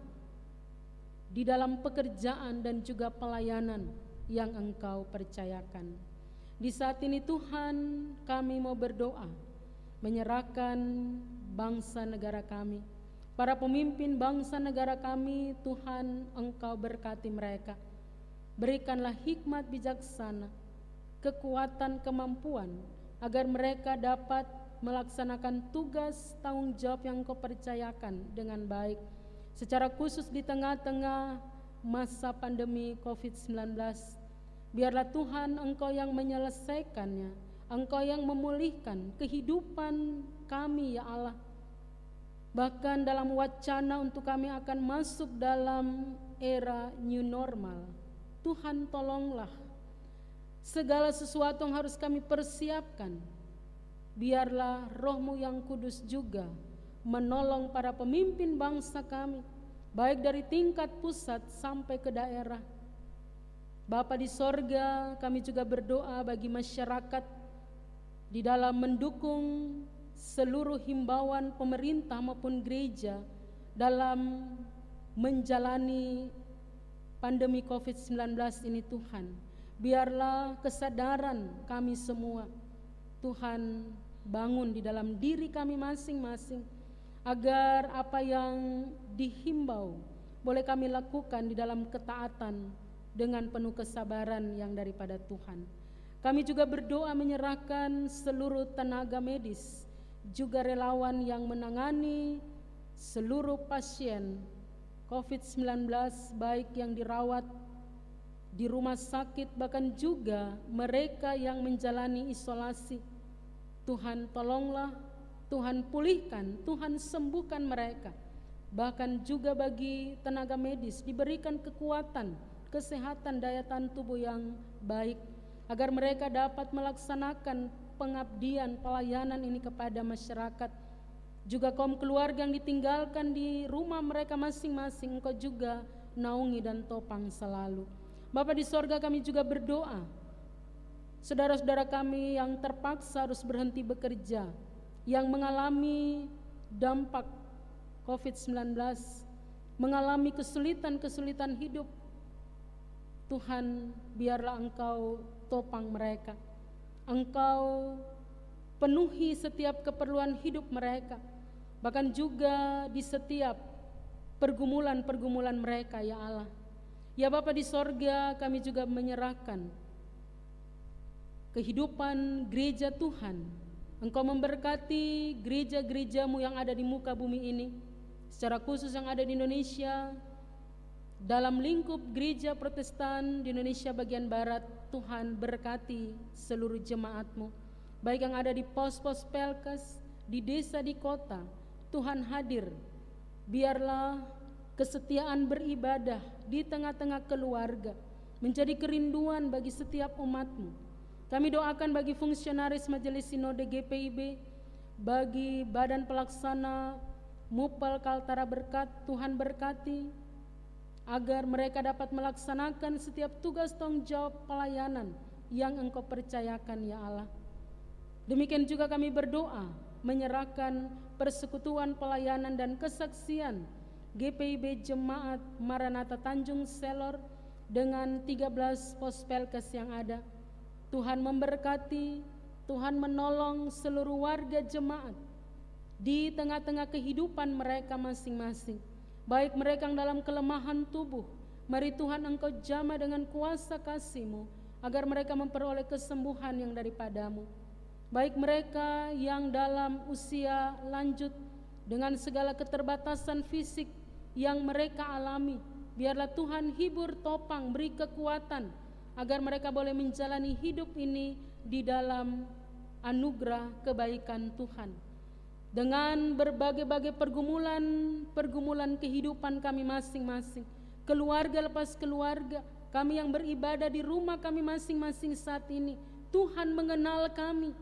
di dalam pekerjaan dan juga pelayanan yang Engkau percayakan. Di saat ini Tuhan, kami mau berdoa, menyerahkan bangsa negara kami, para pemimpin bangsa negara kami. Tuhan, Engkau berkati mereka, berikanlah hikmat bijaksana, kekuatan, kemampuan, agar mereka dapat melaksanakan tugas tanggung jawab yang Engkau percayakan dengan baik, secara khusus di tengah-tengah masa pandemi COVID-19. Biarlah Tuhan Engkau yang menyelesaikannya, Engkau yang memulihkan kehidupan kami ya Allah. Bahkan dalam wacana untuk kami akan masuk dalam era new normal, Tuhan tolonglah segala sesuatu yang harus kami persiapkan. Biarlah Roh-Mu yang kudus juga menolong para pemimpin bangsa kami, baik dari tingkat pusat sampai ke daerah. Bapa di sorga, kami juga berdoa bagi masyarakat di dalam mendukung seluruh himbauan pemerintah maupun gereja dalam menjalani pandemi COVID-19 ini. Tuhan, biarlah kesadaran kami semua, Tuhan, bangun di dalam diri kami masing-masing, agar apa yang dihimbau boleh kami lakukan di dalam ketaatan dengan penuh kesabaran yang daripada Tuhan. Kami juga berdoa menyerahkan seluruh tenaga medis juga relawan yang menangani seluruh pasien COVID-19, baik yang dirawat di rumah sakit, bahkan juga mereka yang menjalani isolasi. Tuhan tolonglah, Tuhan pulihkan, Tuhan sembuhkan mereka. Bahkan juga bagi tenaga medis diberikan kekuatan, kesehatan, daya tahan tubuh yang baik, agar mereka dapat melaksanakan pengabdian, pelayanan ini kepada masyarakat. Juga kaum keluarga yang ditinggalkan di rumah mereka masing-masing, Engkau juga naungi dan topang selalu. Bapa di sorga, kami juga berdoa, saudara-saudara kami yang terpaksa harus berhenti bekerja, yang mengalami dampak COVID-19, mengalami kesulitan-kesulitan hidup, Tuhan biarlah Engkau topang mereka, Engkau penuhi setiap keperluan hidup mereka, bahkan juga di setiap pergumulan-pergumulan mereka, ya Allah. Ya Bapa di sorga, kami juga menyerahkan kehidupan gereja Tuhan. Engkau memberkati gereja-gerejamu yang ada di muka bumi ini, secara khusus yang ada di Indonesia, dalam lingkup gereja Protestan di Indonesia bagian Barat. Tuhan berkati seluruh jemaatmu, baik yang ada di pos-pos Pelkes, di desa, di kota. Tuhan hadir, biarlah kesetiaan beribadah di tengah-tengah keluarga menjadi kerinduan bagi setiap umatmu. Kami doakan bagi fungsionaris Majelis Sinode GPIB, bagi badan pelaksana Mupal Kaltara Berkat. Tuhan berkati agar mereka dapat melaksanakan setiap tugas tanggung jawab pelayanan yang Engkau percayakan, ya Allah. Demikian juga kami berdoa menyerahkan persekutuan pelayanan dan kesaksian GPIB Jemaat Maranatha Tanjung Selor dengan 13 pos Pelkes yang ada. Tuhan memberkati, Tuhan menolong seluruh warga jemaat di tengah-tengah kehidupan mereka masing-masing, baik mereka yang dalam kelemahan tubuh. Mari Tuhan Engkau jamah dengan kuasa kasih-Mu agar mereka memperoleh kesembuhan yang daripadamu. Baik mereka yang dalam usia lanjut dengan segala keterbatasan fisik yang mereka alami, biarlah Tuhan hibur, topang, beri kekuatan agar mereka boleh menjalani hidup ini di dalam anugerah kebaikan Tuhan. Dengan berbagai-bagai pergumulan kehidupan kami masing-masing, keluarga lepas keluarga, kami yang beribadah di rumah kami masing-masing saat ini, Tuhan mengenal kami,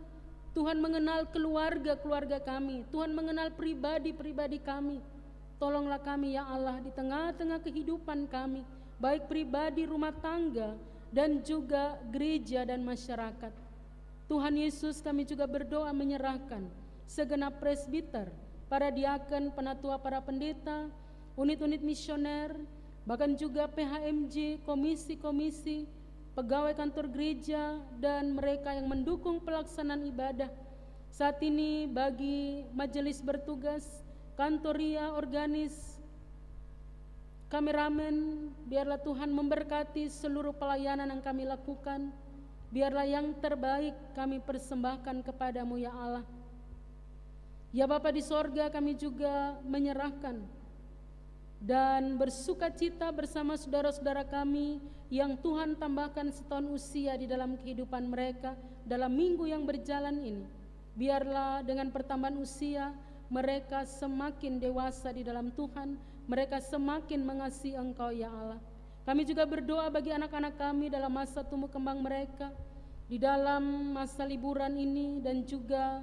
Tuhan mengenal keluarga-keluarga kami, Tuhan mengenal pribadi-pribadi kami. Tolonglah kami, ya Allah, di tengah-tengah kehidupan kami, baik pribadi, rumah tangga, dan juga gereja dan masyarakat. Tuhan Yesus, kami juga berdoa menyerahkan segenap presbiter, para diaken, penatua, para pendeta, unit-unit misioner, bahkan juga PHMJ, komisi-komisi, pegawai kantor gereja, dan mereka yang mendukung pelaksanaan ibadah. Saat ini bagi majelis bertugas, kantoria, organis, kameramen, biarlah Tuhan memberkati seluruh pelayanan yang kami lakukan. Biarlah yang terbaik kami persembahkan kepadamu, ya Allah. Ya Bapa di sorga, kami juga menyerahkan dan bersuka cita bersama saudara-saudara kami yang Tuhan tambahkan setahun usia di dalam kehidupan mereka dalam minggu yang berjalan ini. Biarlah dengan pertambahan usia mereka semakin dewasa di dalam Tuhan, mereka semakin mengasihi Engkau, ya Allah. Kami juga berdoa bagi anak-anak kami dalam masa tumbuh kembang mereka, di dalam masa liburan ini, dan juga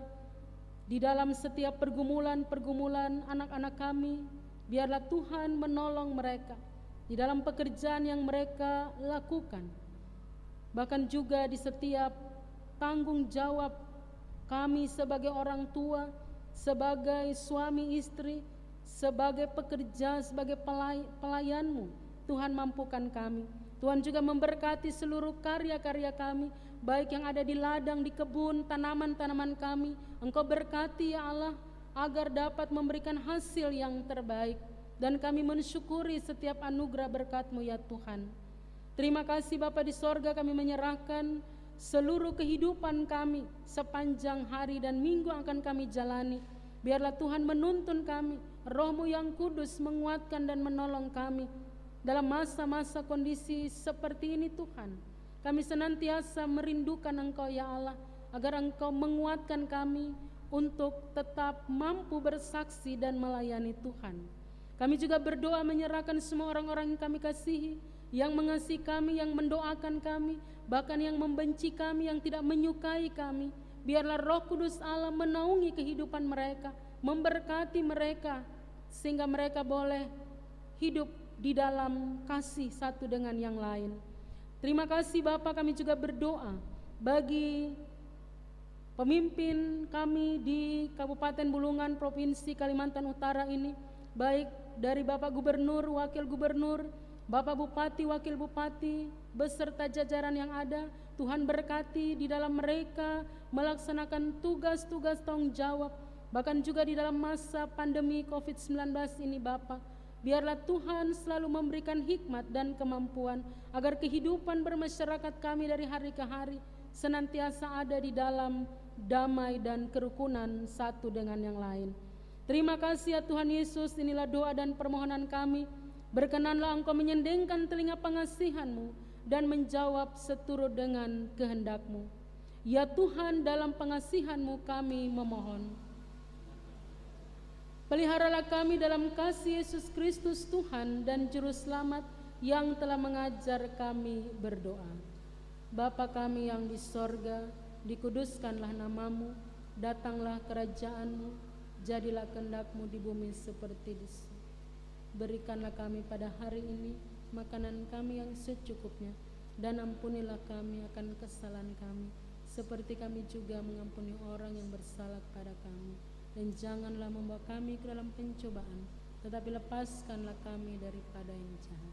di dalam setiap pergumulan anak-anak kami. Biarlah Tuhan menolong mereka di dalam pekerjaan yang mereka lakukan, bahkan juga di setiap tanggung jawab kami sebagai orang tua, sebagai suami istri, sebagai pekerja, sebagai pelayan-Mu. Tuhan mampukan kami. Tuhan juga memberkati seluruh karya-karya kami, baik yang ada di ladang, di kebun, tanaman-tanaman kami. Engkau berkati, ya Allah, agar dapat memberikan hasil yang terbaik. Dan kami mensyukuri setiap anugerah berkat-Mu, ya Tuhan. Terima kasih Bapa di sorga, kami menyerahkan seluruh kehidupan kami sepanjang hari dan minggu akan kami jalani. Biarlah Tuhan menuntun kami, Roh-Mu yang kudus menguatkan dan menolong kami dalam masa-masa kondisi seperti ini Tuhan. Kami senantiasa merindukan Engkau ya Allah, agar Engkau menguatkan kami untuk tetap mampu bersaksi dan melayani Tuhan. Kami juga berdoa menyerahkan semua orang-orang yang kami kasihi, yang mengasihi kami, yang mendoakan kami, bahkan yang membenci kami, yang tidak menyukai kami. Biarlah Roh Kudus Allah menaungi kehidupan mereka, memberkati mereka, sehingga mereka boleh hidup di dalam kasih satu dengan yang lain. Terima kasih Bapa, kami juga berdoa bagi pemimpin kami di Kabupaten Bulungan, Provinsi Kalimantan Utara ini, baik dari Bapak Gubernur, Wakil Gubernur, Bapak Bupati, Wakil Bupati, beserta jajaran yang ada. Tuhan berkati di dalam mereka melaksanakan tugas-tugas tanggung jawab, bahkan juga di dalam masa pandemi COVID-19 ini Bapak. Biarlah Tuhan selalu memberikan hikmat dan kemampuan agar kehidupan bermasyarakat kami dari hari ke hari senantiasa ada di dalam damai dan kerukunan satu dengan yang lain. Terima kasih ya Tuhan Yesus, inilah doa dan permohonan kami. Berkenanlah Engkau menyendengkan telinga pengasihan-Mu dan menjawab seturut dengan kehendak-Mu. Ya Tuhan, dalam pengasihan-Mu kami memohon. Peliharalah kami dalam kasih Yesus Kristus Tuhan dan Juru Selamat yang telah mengajar kami berdoa. Bapa kami yang di sorga, dikuduskanlah nama-Mu, datanglah kerajaan-Mu, jadilah kehendak-Mu di bumi seperti di surga. Berikanlah kami pada hari ini makanan kami yang secukupnya, dan ampunilah kami akan kesalahan kami, seperti kami juga mengampuni orang yang bersalah kepada kami. Dan janganlah membawa kami ke dalam pencobaan, tetapi lepaskanlah kami daripada yang jahat.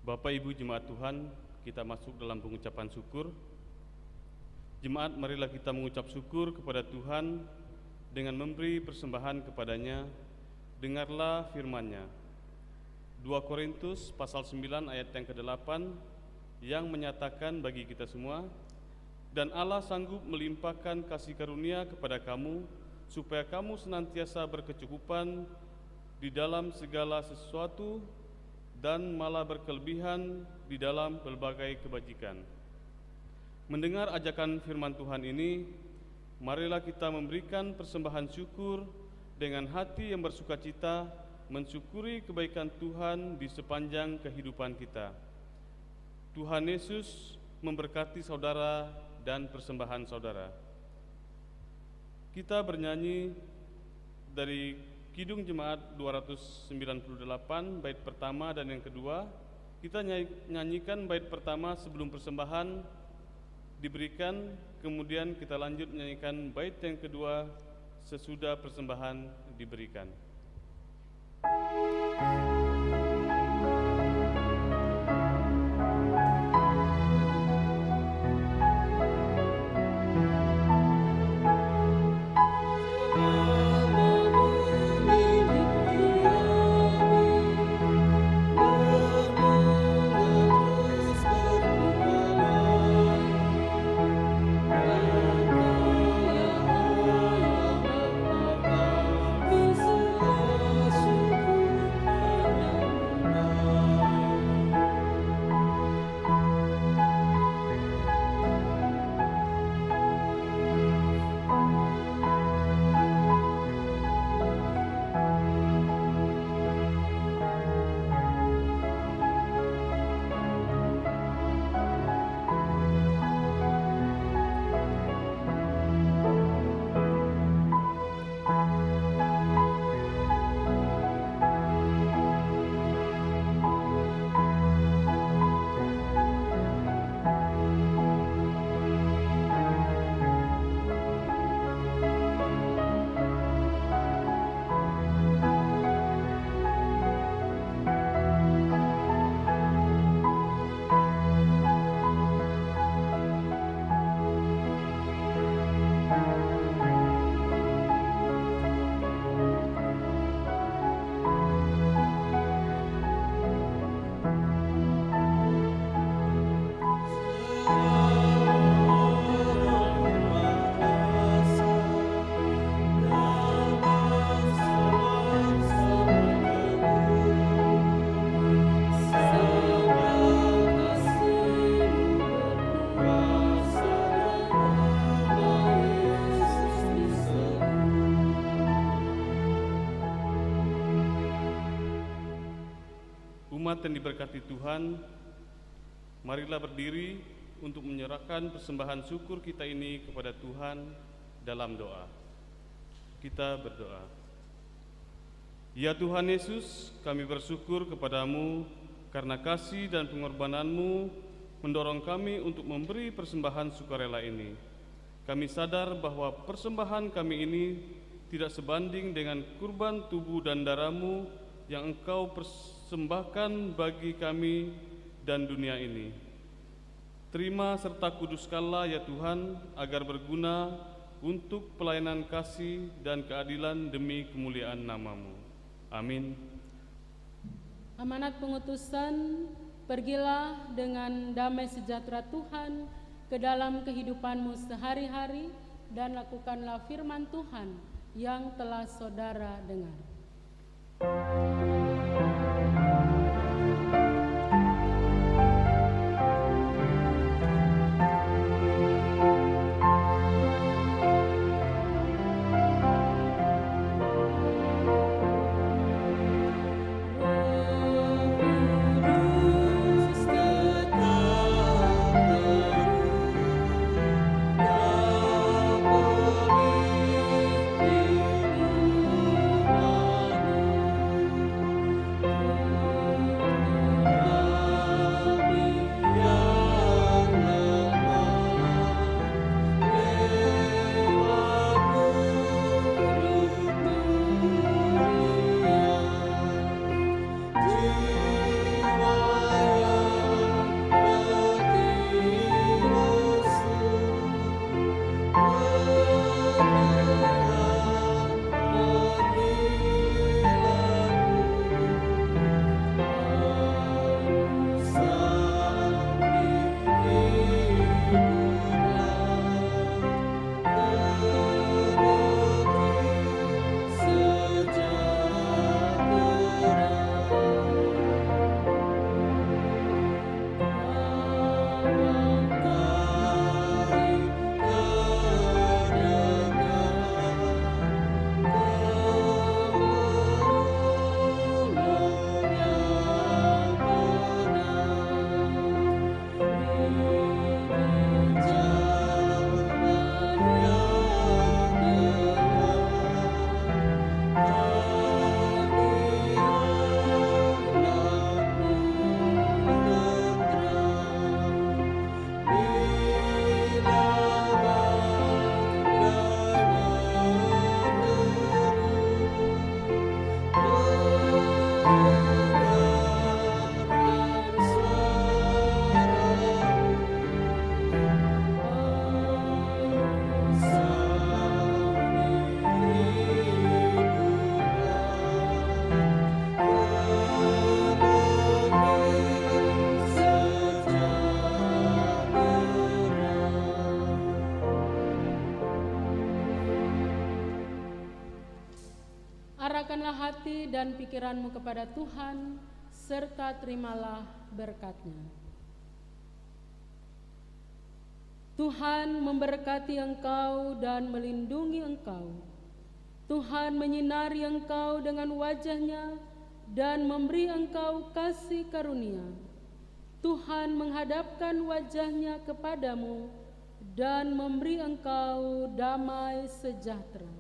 Bapak Ibu Jemaat Tuhan, kita masuk dalam pengucapan syukur. Jemaat, marilah kita mengucap syukur kepada Tuhan dengan memberi persembahan kepadanya. Dengarlah firman-Nya. 2 Korintus pasal 9 ayat yang ke-8 yang menyatakan bagi kita semua, dan Allah sanggup melimpahkan kasih karunia kepada kamu, supaya kamu senantiasa berkecukupan di dalam segala sesuatu dan malah berkelebihan di dalam berbagai kebajikan. Mendengar ajakan firman Tuhan ini, marilah kita memberikan persembahan syukur dengan hati yang bersukacita, mensyukuri kebaikan Tuhan di sepanjang kehidupan kita. Tuhan Yesus memberkati saudara dan persembahan saudara. Kita bernyanyi dari Kidung Jemaat 298 bait pertama dan yang kedua. Kita nyanyikan bait pertama sebelum persembahan diberikan, kemudian kita lanjut menyanyikan bait yang kedua sesudah persembahan diberikan. Yesus Umat yang diberkati Tuhan, marilah berdiri untuk menyerahkan persembahan syukur kita ini kepada Tuhan dalam doa. Kita berdoa. Ya Tuhan Yesus, kami bersyukur kepadamu karena kasih dan pengorbananmu mendorong kami untuk memberi persembahan sukarela ini. Kami sadar bahwa persembahan kami ini tidak sebanding dengan kurban tubuh dan darah-Mu yang Engkau persembahkan bagi kami dan dunia ini. Terima serta kuduskanlah ya Tuhan, agar berguna untuk pelayanan kasih dan keadilan demi kemuliaan nama-Mu. Amin. Amanat pengutusan, pergilah dengan damai sejahtera Tuhan ke dalam kehidupanmu sehari-hari dan lakukanlah firman Tuhan yang telah saudara dengar. Arahkanlah hati dan pikiranmu kepada Tuhan, serta terimalah berkat-Nya. Tuhan memberkati engkau dan melindungi engkau. Tuhan menyinari engkau dengan wajah-Nya dan memberi engkau kasih karunia. Tuhan menghadapkan wajah-Nya kepadamu dan memberi engkau damai sejahtera.